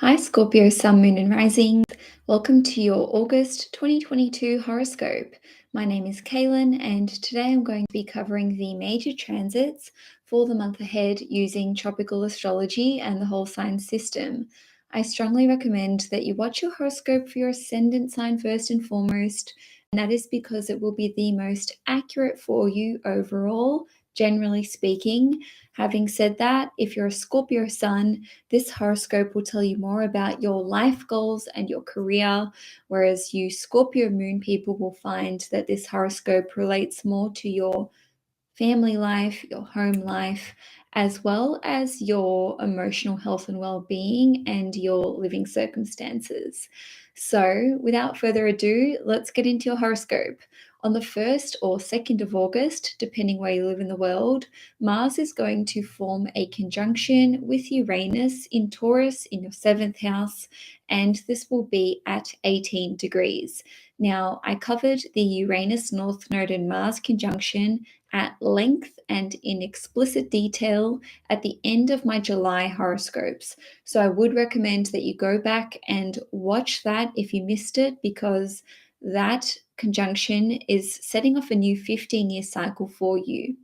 Hi, Scorpio, Sun, Moon, and Rising. Welcome to your August 2022 horoscope. My name is Cailin, and today I'm going to be covering the major transits for the month ahead using tropical astrology and the whole sign system. I strongly recommend that you watch your horoscope for your ascendant sign first and foremost, and that is because it will be the most accurate for you overall, generally speaking. Having said that, if you're a Scorpio Sun, this horoscope will tell you more about your life goals and your career, whereas you Scorpio moon people will find that this horoscope relates more to your family life, your home life, as well as your emotional health and well-being and your living circumstances. So, without further ado, let's get into your horoscope. On the 1st or 2nd of August, depending where you live in the world, Mars is going to form a conjunction with Uranus in Taurus in your 7th house, and this will be at 18 degrees. Now, I covered the Uranus North Node and Mars conjunction at length and in explicit detail at the end of my July horoscopes. So I would recommend that you go back and watch that if you missed it, because that conjunction is setting off a new 15-year cycle for you.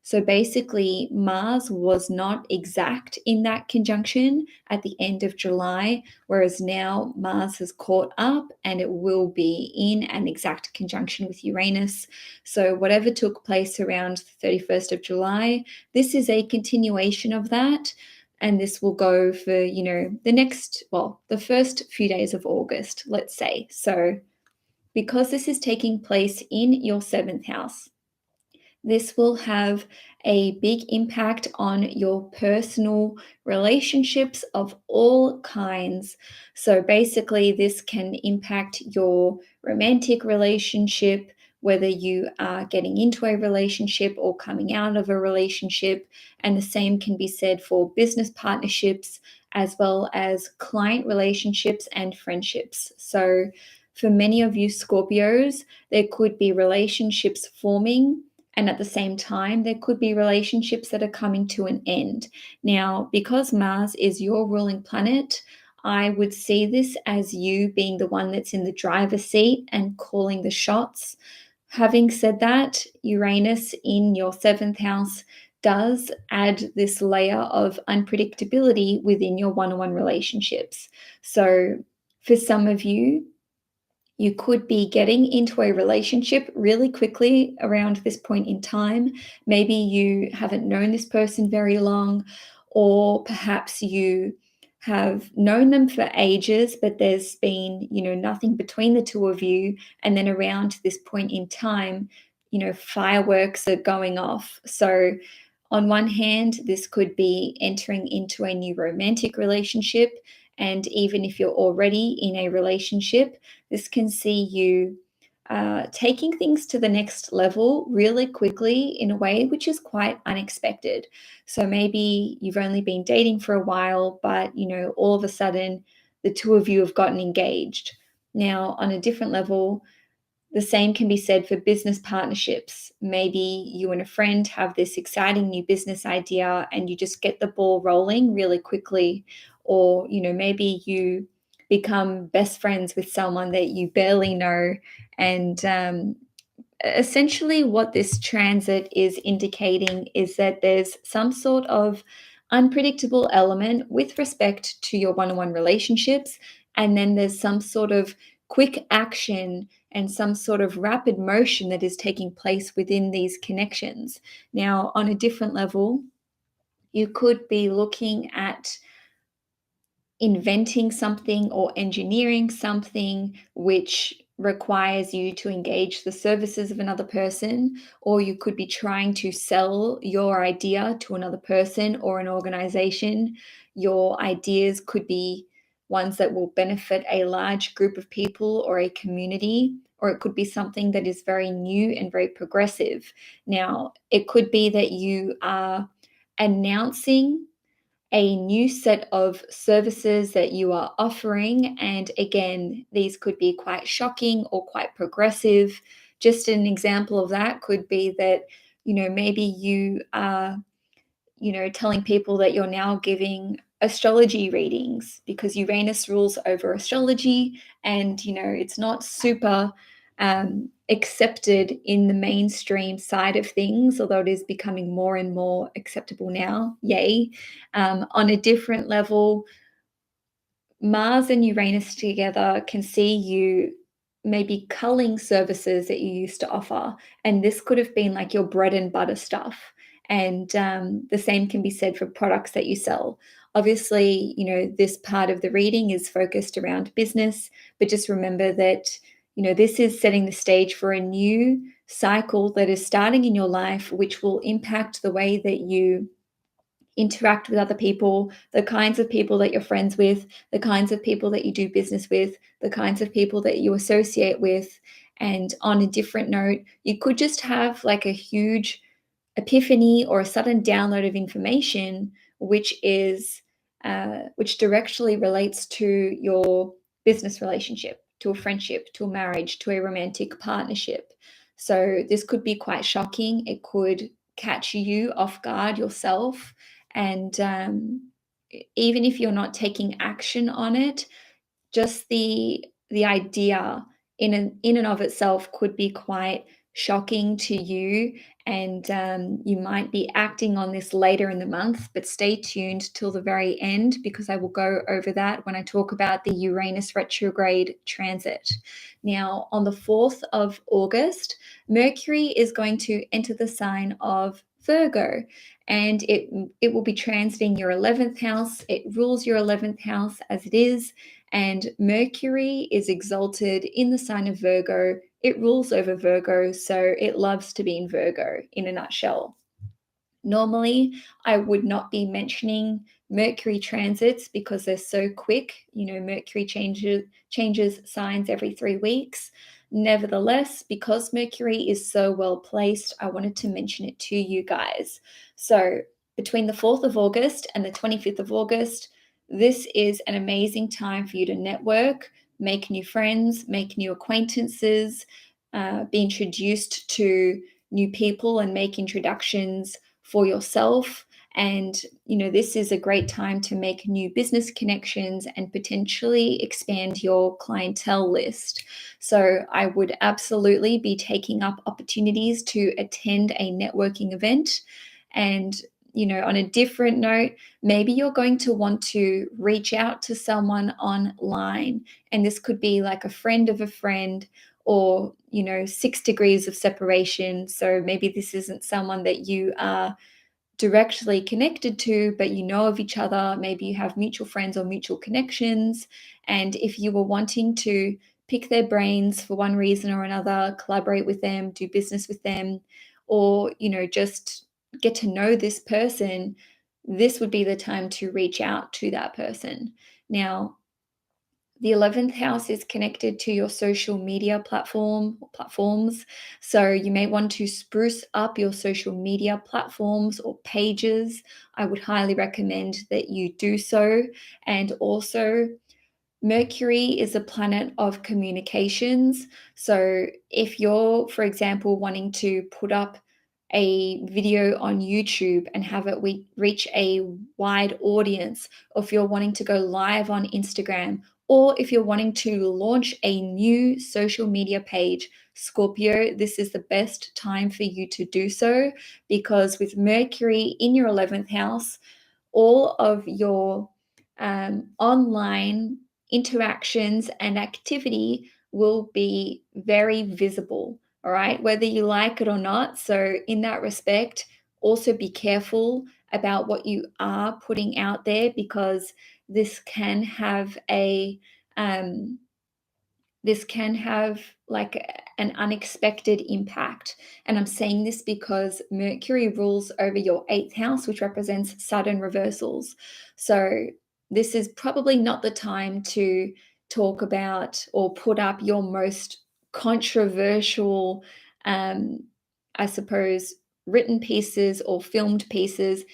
So basically, Mars was not exact in that conjunction at the end of July, whereas now Mars has caught up and it will be in an exact conjunction with Uranus. So whatever took place around the 31st of July, this is a continuation of that. And this will go for, the first few days of August, let's say. So because this is taking place in your 7th house, this will have a big impact on your personal relationships of all kinds. So basically, this can impact your romantic relationship, whether you are getting into a relationship or coming out of a relationship. And the same can be said for business partnerships, as well as client relationships and friendships. So for many of you Scorpios, there could be relationships forming, and at the same time, there could be relationships that are coming to an end. Now, because Mars is your ruling planet, I would see this as you being the one that's in the driver's seat and calling the shots. Having said that, Uranus in your 7th house does add this layer of unpredictability within your one-on-one relationships. So for some of you, you could be getting into a relationship really quickly around this point in time. Maybe you haven't known this person very long, or perhaps you have known them for ages, but there's been, nothing between the two of you. And then around this point in time, fireworks are going off. So on one hand, this could be entering into a new romantic relationship. And even if you're already in a relationship, this can see you taking things to the next level really quickly in a way which is quite unexpected. So maybe you've only been dating for a while, but all of a sudden the two of you have gotten engaged. Now, on a different level, the same can be said for business partnerships. Maybe you and a friend have this exciting new business idea and you just get the ball rolling really quickly. Or, maybe you become best friends with someone that you barely know. And essentially, what this transit is indicating is that there's some sort of unpredictable element with respect to your one-on-one relationships. And then there's some sort of quick action and some sort of rapid motion that is taking place within these connections. Now, on a different level, you could be looking at inventing something or engineering something which requires you to engage the services of another person, or you could be trying to sell your idea to another person or an organization. Your ideas could be ones that will benefit a large group of people or a community, or it could be something that is very new and very progressive. Now, it could be that you are announcing a new set of services that you are offering. And again, these could be quite shocking or quite progressive. Just an example of that could be that, maybe you are, telling people that you're now giving astrology readings, because Uranus rules over astrology, and it's not super accepted in the mainstream side of things, although it is becoming more and more acceptable now. Yay. On a different level, Mars and Uranus together can see you maybe culling services that you used to offer. And this could have been like your bread and butter stuff. And the same can be said for products that you sell. Obviously, this part of the reading is focused around business, but just remember that, this is setting the stage for a new cycle that is starting in your life, which will impact the way that you interact with other people, the kinds of people that you're friends with, the kinds of people that you do business with, the kinds of people that you associate with. And on a different note, you could just have like a huge epiphany or a sudden download of information, which directly relates to your business relationship, to a friendship, to a marriage, to a romantic partnership. So this could be quite shocking. It could catch you off guard yourself. And even if you're not taking action on it, just the idea in and of itself could be quite shocking to you, and you might be acting on this later in the month, but stay tuned till the very end, because I will go over that when I talk about the Uranus retrograde transit. Now, on the 4th of August, Mercury is going to enter the sign of Virgo, and it will be transiting your 11th house. It rules your 11th house as it is, and Mercury is exalted in the sign of Virgo. It rules over Virgo, so it loves to be in Virgo in a nutshell. Normally, I would not be mentioning Mercury transits because they're so quick. Mercury changes signs every 3 weeks. Nevertheless, because Mercury is so well placed, I wanted to mention it to you guys. So between the 4th of August and the 25th of August, this is an amazing time for you to network, make new friends, make new acquaintances, be introduced to new people and make introductions for yourself. And, this is a great time to make new business connections and potentially expand your clientele list. So I would absolutely be taking up opportunities to attend a networking event. And, on a different note, maybe you're going to want to reach out to someone online. And this could be like a friend of a friend, or 6 degrees of separation. So maybe this isn't someone that you are directly connected to, but you know of each other. Maybe you have mutual friends or mutual connections. And if you were wanting to pick their brains for one reason or another, collaborate with them, do business with them, or just get to know this person, this would be the time to reach out to that person. Now, the 11th house is connected to your social media platforms. So you may want to spruce up your social media platforms or pages. I would highly recommend that you do so. And also, Mercury is a planet of communications. So if you're, for example, wanting to put up a video on YouTube and have it reach a wide audience, or if you're wanting to go live on Instagram, or if you're wanting to launch a new social media page, Scorpio, this is the best time for you to do so, because with Mercury in your 11th house, all of your online interactions and activity will be very visible, all right, whether you like it or not. So in that respect, also be careful about what you are putting out there, because this can have like an unexpected impact. And I'm saying this because Mercury rules over your 8th house, which represents Saturn reversals. So this is probably not the time to talk about or put up your most controversial, I suppose, written pieces or filmed pieces,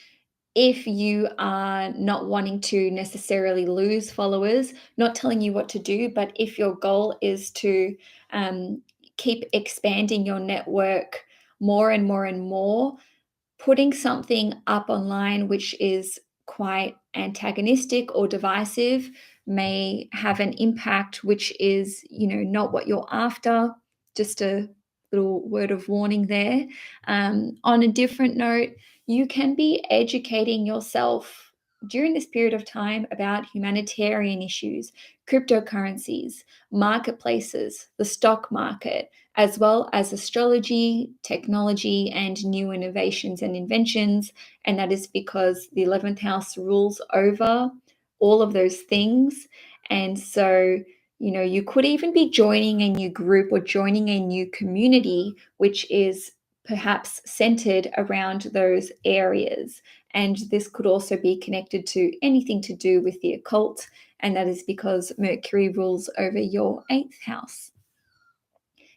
if you are not wanting to necessarily lose followers. Not telling you what to do, but if your goal is to keep expanding your network more and more and more, putting something up online which is quite antagonistic or divisive may have an impact which is, not what you're after. Just a little word of warning there. On a different note, you can be educating yourself during this period of time about humanitarian issues, cryptocurrencies, marketplaces, the stock market, as well as astrology, technology, and new innovations and inventions. And that is because the 11th house rules over all of those things. And so, you could even be joining a new group or joining a new community, which is perhaps centered around those areas. And this could also be connected to anything to do with the occult. And that is because Mercury rules over your 8th house.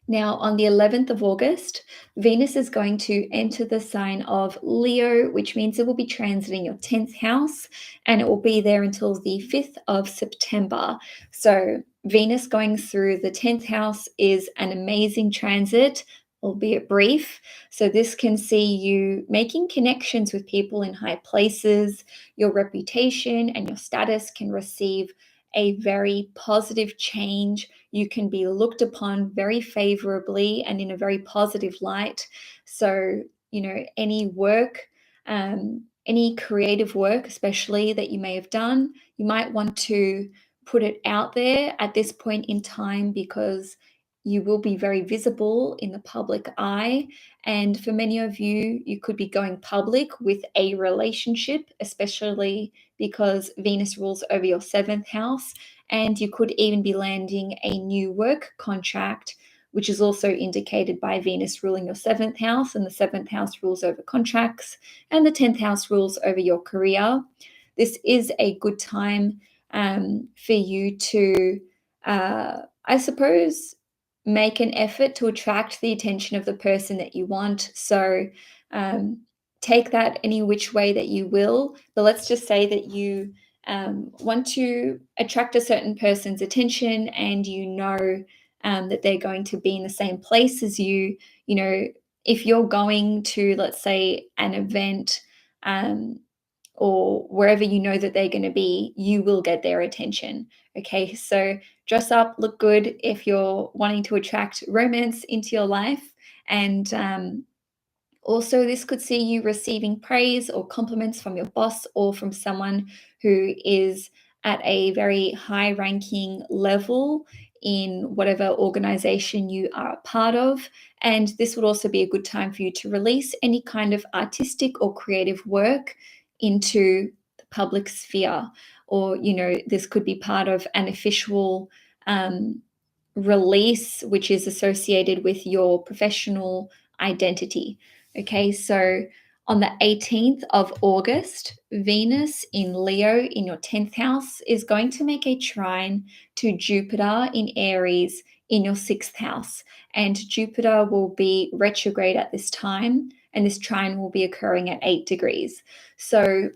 Now, on the 11th of August, Venus is going to enter the sign of Leo, which means it will be transiting your 10th house, and it will be there until the 5th of September. So, Venus going through the 10th house is an amazing transit, albeit brief. So, this can see you making connections with people in high places. Your reputation and your status can receive a very positive change. You can be looked upon very favorably and in a very positive light. So, any work, any creative work, especially that you may have done, you might want to put it out there at this point in time because you will be very visible in the public eye. And for many of you, you could be going public with a relationship, especially because Venus rules over your 7th house. And you could even be landing a new work contract, which is also indicated by Venus ruling your 7th house. And the 7th house rules over contracts, and the 10th house rules over your career. This is a good time for you to, I suppose, make an effort to attract the attention of the person that you want. So take that any which way that you will. But let's just say that you want to attract a certain person's attention, and that they're going to be in the same place as you. If you're going to, let's say, an event or wherever you know that they're going to be, you will get their attention. Okay, so dress up, look good if you're wanting to attract romance into your life. And also, this could see you receiving praise or compliments from your boss or from someone who is at a very high ranking level in whatever organization you are a part of. And this would also be a good time for you to release any kind of artistic or creative work into the public sphere. Or, this could be part of an official release, which is associated with your professional identity. Okay, so on the 18th of August, Venus in Leo in your 10th house is going to make a trine to Jupiter in Aries in your 6th house. And Jupiter will be retrograde at this time, and this trine will be occurring at 8 degrees. So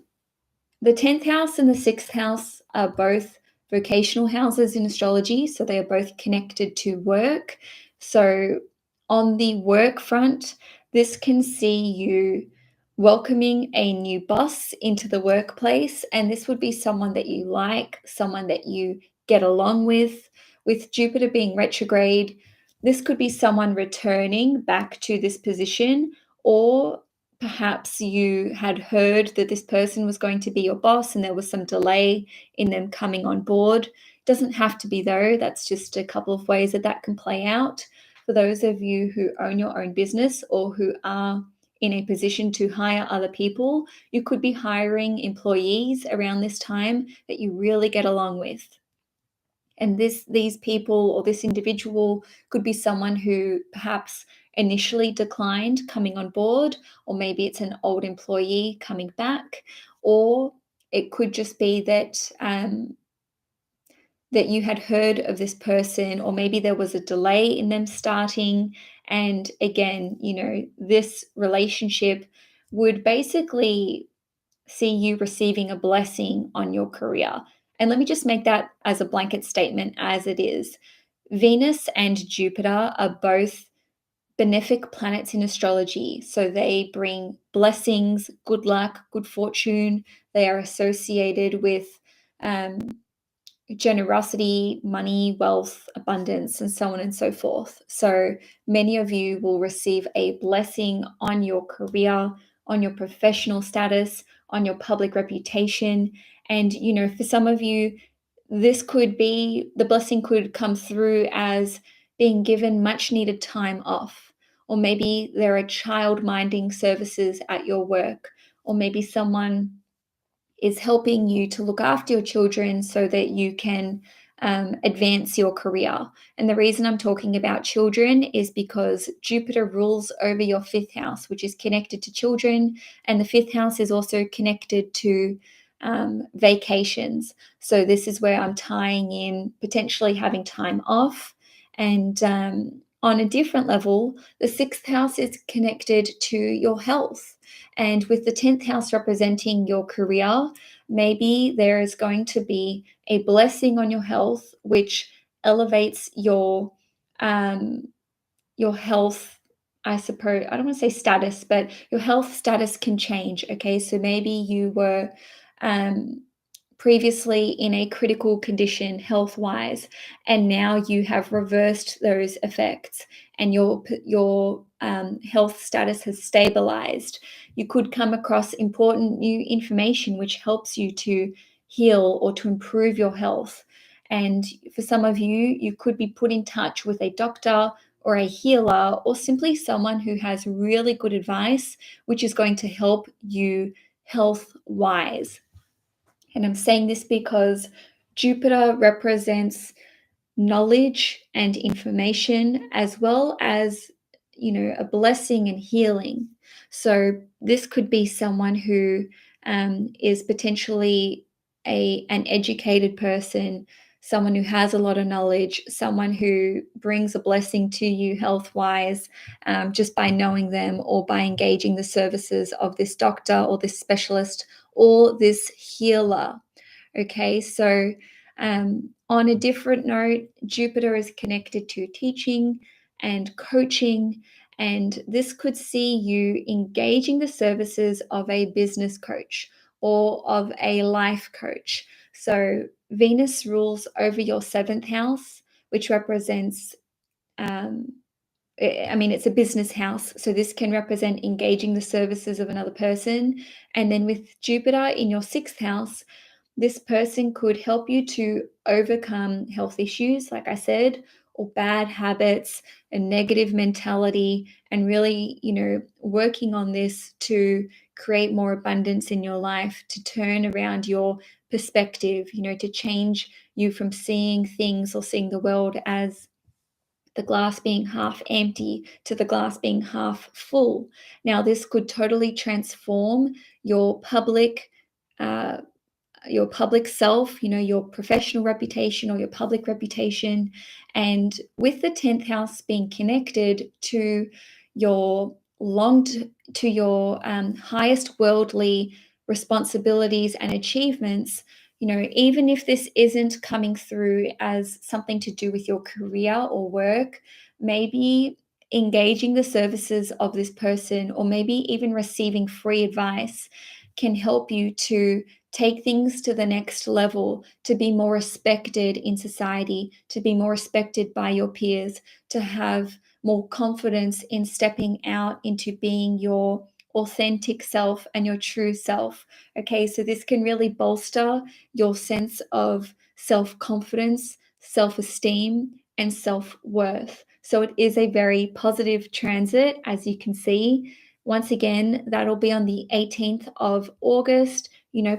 the 10th house and the 6th house are both vocational houses in astrology, so they are both connected to work. So on the work front, this can see you welcoming a new boss into the workplace, and this would be someone that you like, someone that you get along with. With Jupiter being retrograde, this could be someone returning back to this position, or perhaps you had heard that this person was going to be your boss and there was some delay in them coming on board. It doesn't have to be, though. That's just a couple of ways that can play out. For those of you who own your own business or who are in a position to hire other people, you could be hiring employees around this time that you really get along with. And these people or this individual could be someone who perhaps initially declined coming on board, or maybe it's an old employee coming back, or it could just be that that you had heard of this person, or maybe there was a delay in them starting. And again, this relationship would basically see you receiving a blessing on your career. And let me just make that as a blanket statement as it is. Venus and Jupiter are both benefic planets in astrology. So they bring blessings, good luck, good fortune. They are associated with generosity, money, wealth, abundance, and so on and so forth. So many of you will receive a blessing on your career, on your professional status, on your public reputation. And, for some of you, the blessing could come through as being given much needed time off. Or maybe there are child minding services at your work, or maybe someone is helping you to look after your children so that you can advance your career. And the reason I'm talking about children is because Jupiter rules over your fifth house, which is connected to children, and the fifth house is also connected to vacations. So this is where I'm tying in potentially having time off. And on a different level, the sixth house is connected to your health. And with the 10th house representing your career, maybe there is going to be a blessing on your health, which elevates your health, I suppose. I don't want to say status, but your health status can change. Okay, so maybe you were previously in a critical condition health-wise, and now you have reversed those effects, and your health status has stabilized. You could come across important new information which helps you to heal or to improve your health. And for some of you, you could be put in touch with a doctor or a healer, or simply someone who has really good advice, which is going to help you health-wise. And I'm saying this because Jupiter represents knowledge and information, as well as, a blessing and healing. So this could be someone who is potentially an educated person, someone who has a lot of knowledge, someone who brings a blessing to you health-wise, just by knowing them or by engaging the services of this doctor or this specialist or this healer. Okay, so on a different note, Jupiter is connected to teaching and coaching, and this could see you engaging the services of a business coach or of a life coach. So Venus rules over your seventh house, which represents it's a business house, so this can represent engaging the services of another person. And then with Jupiter in your sixth house, this person could help you to overcome health issues, like I said, or bad habits, a negative mentality, and really, working on this to create more abundance in your life, to turn around your perspective, to change you from seeing things or seeing the world as the glass being half empty to the glass being half full. Now, this could totally transform your public self, your professional reputation or your public reputation. And with the 10th house being connected to your highest worldly responsibilities and achievements, even if this isn't coming through as something to do with your career or work, maybe engaging the services of this person, or maybe even receiving free advice, can help you to take things to the next level, to be more respected in society, to be more respected by your peers, to have more confidence in stepping out into being your authentic self and your true self. Okay, so this can really bolster your sense of self-confidence, self-esteem, and self-worth. So it is a very positive transit, as you can see. Once again, that'll be on the 18th of August,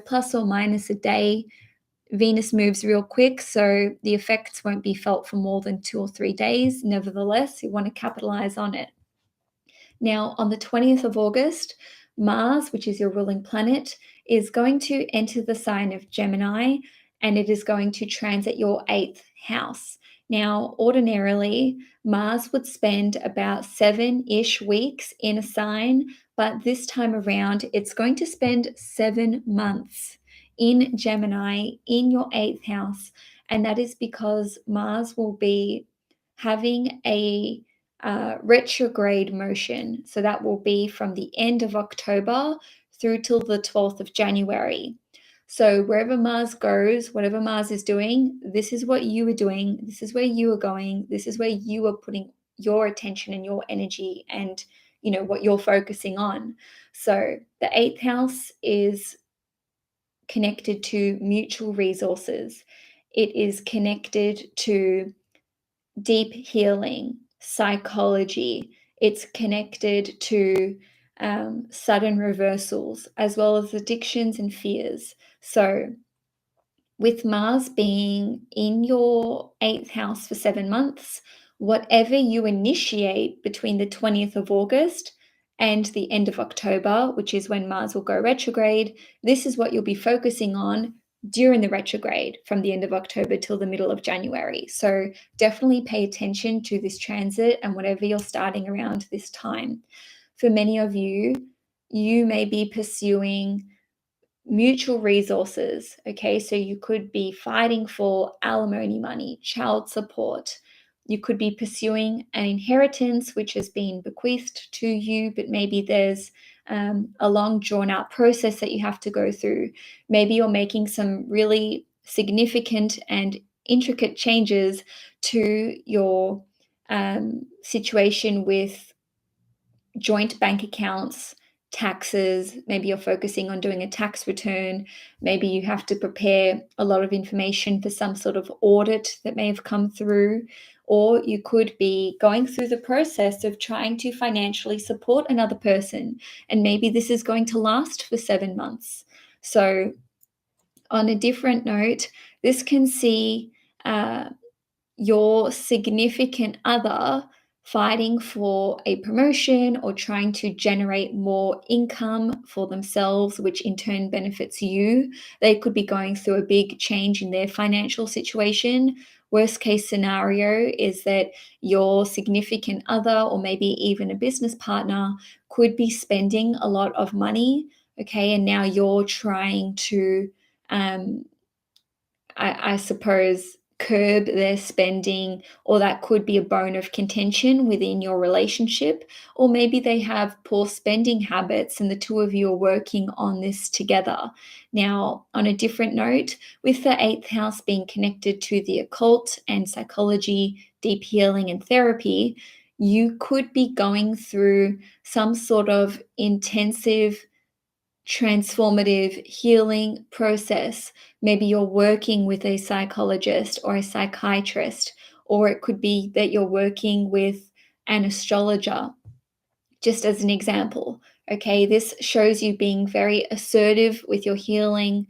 plus or minus a day. Venus moves real quick, so the effects won't be felt for more than 2 or 3 days. Nevertheless, you want to capitalize on it. Now, on the 20th of August, Mars, which is your ruling planet, is going to enter the sign of Gemini, and it is going to transit your 8th house. Now, ordinarily, Mars would spend about 7-ish weeks in a sign, but this time around, it's going to spend 7 months in Gemini in your 8th house. And that is because Mars will be having a retrograde motion. So that will be from the end of October through till the 12th of January. So wherever Mars goes, whatever Mars is doing, this is what you are doing. This is where you are going. This is where you are putting your attention and your energy and, what you're focusing on. So the eighth house is connected to mutual resources. It is connected to deep healing, psychology. It's connected to sudden reversals, as well as addictions and fears. So, with Mars being in your eighth house for 7 months, whatever you initiate between the 20th of August and the end of October, which is when Mars will go retrograde, this is what you'll be focusing on during the retrograde from the end of October till the middle of January. So definitely pay attention to this transit and whatever you're starting around this time. For many of you, you may be pursuing mutual resources. Okay, so you could be fighting for alimony money, child support. You could be pursuing an inheritance which has been bequeathed to you, but maybe there's a long drawn out process that you have to go through. Maybe you're making some really significant and intricate changes to your situation with joint bank accounts, taxes. Maybe you're focusing on doing a tax return. Maybe you have to prepare a lot of information for some sort of audit that may have come through. Or you could be going through the process of trying to financially support another person. And maybe this is going to last for 7 months. So, on a different note, this can see your significant other fighting for a promotion or trying to generate more income for themselves, which in turn benefits you. They could be going through a big change in their financial situation. Worst case scenario is that your significant other, or maybe even a business partner, could be spending a lot of money. Okay, and now you're trying to, I suppose, curb their spending, or that could be a bone of contention within your relationship. Or maybe they have poor spending habits and the two of you are working on this together. Now, on a different note, with the eighth house being connected to the occult and psychology, deep healing and therapy, you could be going through some sort of intensive transformative healing process. Maybe you're working with a psychologist or a psychiatrist, or it could be that you're working with an astrologer, just as an example. Okay, this shows you being very assertive with your healing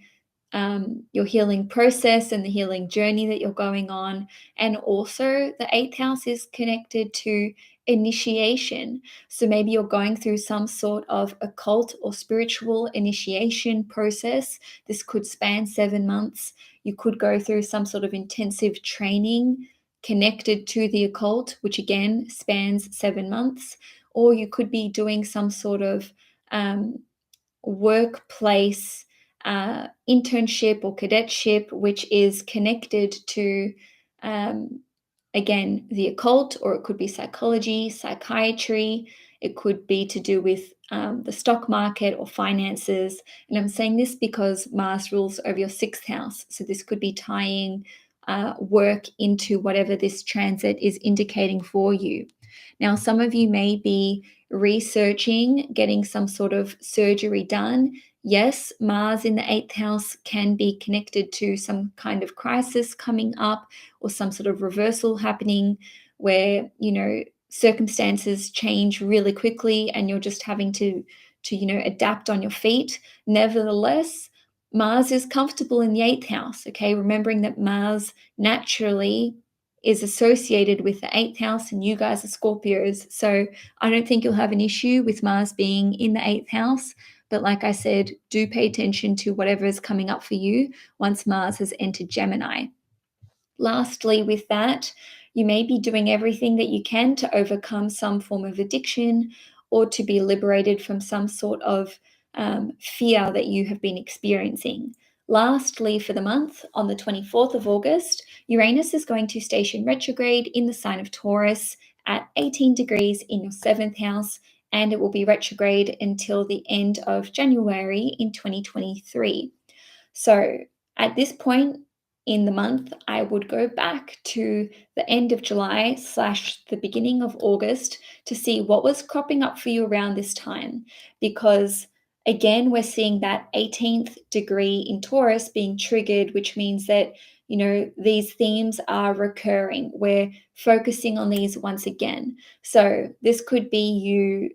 process and the healing journey that you're going on. And also, the eighth house is connected to initiation. So maybe you're going through some sort of occult or spiritual initiation process. This could span 7 months. You could go through some sort of intensive training connected to the occult, which again spans 7 months. Or you could be doing some sort of workplace internship or cadetship, which is connected to, again, the occult, or it could be psychology, psychiatry. It could be to do with the stock market or finances. And I'm saying this because Mars rules over your sixth house. So this could be tying work into whatever this transit is indicating for you. Now, some of you may be researching getting some sort of surgery done. Yes, Mars in the eighth house can be connected to some kind of crisis coming up, or some sort of reversal happening where, circumstances change really quickly and you're just having to adapt on your feet. Nevertheless, Mars is comfortable in the eighth house, okay? Remembering that Mars naturally is associated with the eighth house, and you guys are Scorpios. So I don't think you'll have an issue with Mars being in the eighth house. But like I said, do pay attention to whatever is coming up for you once Mars has entered Gemini. Lastly, with that, you may be doing everything that you can to overcome some form of addiction, or to be liberated from some sort of fear that you have been experiencing. Lastly, for the month, on the 24th of August, Uranus is going to station retrograde in the sign of Taurus at 18 degrees in your 7th house, and it will be retrograde until the end of January in 2023. So at this point in the month, I would go back to the end of July / the beginning of August to see what was cropping up for you around this time. Because again, we're seeing that 18th degree in Taurus being triggered, which means that, these themes are recurring. We're focusing on these once again. So this could be you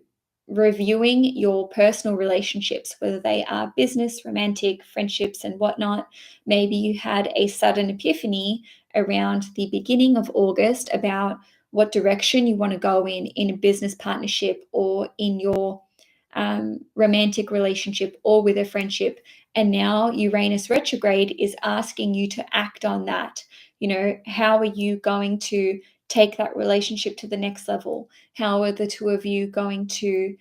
reviewing your personal relationships, whether they are business, romantic, friendships, and whatnot. Maybe you had a sudden epiphany around the beginning of August about what direction you want to go in a business partnership or in your romantic relationship or with a friendship. And now Uranus retrograde is asking you to act on that. How are you going to take that relationship to the next level? How are the two of you going to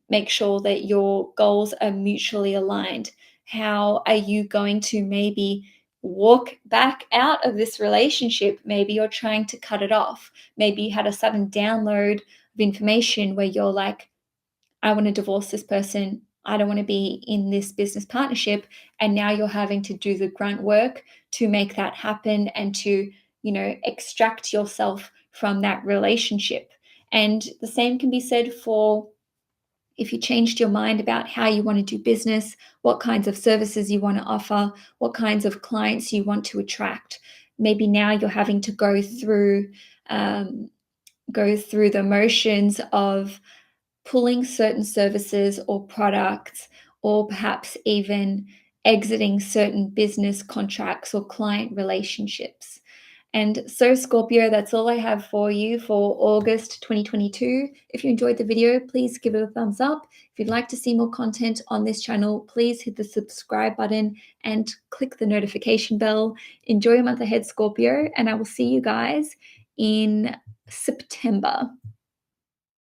make sure that your goals are mutually aligned? How are you going to maybe walk back out of this relationship? Maybe you're trying to cut it off. Maybe you had a sudden download of information where you're like, I want to divorce this person. I don't want to be in this business partnership. And now you're having to do the grunt work to make that happen and to, extract yourself from that relationship. And the same can be said for if you changed your mind about how you want to do business, what kinds of services you want to offer, what kinds of clients you want to attract. Maybe now you're having to go through the motions of pulling certain services or products, or perhaps even exiting certain business contracts or client relationships. And so, Scorpio, that's all I have for you for August 2022. If you enjoyed the video, please give it a thumbs up. If you'd like to see more content on this channel, please hit the subscribe button and click the notification bell. Enjoy your month ahead, Scorpio, and I will see you guys in September.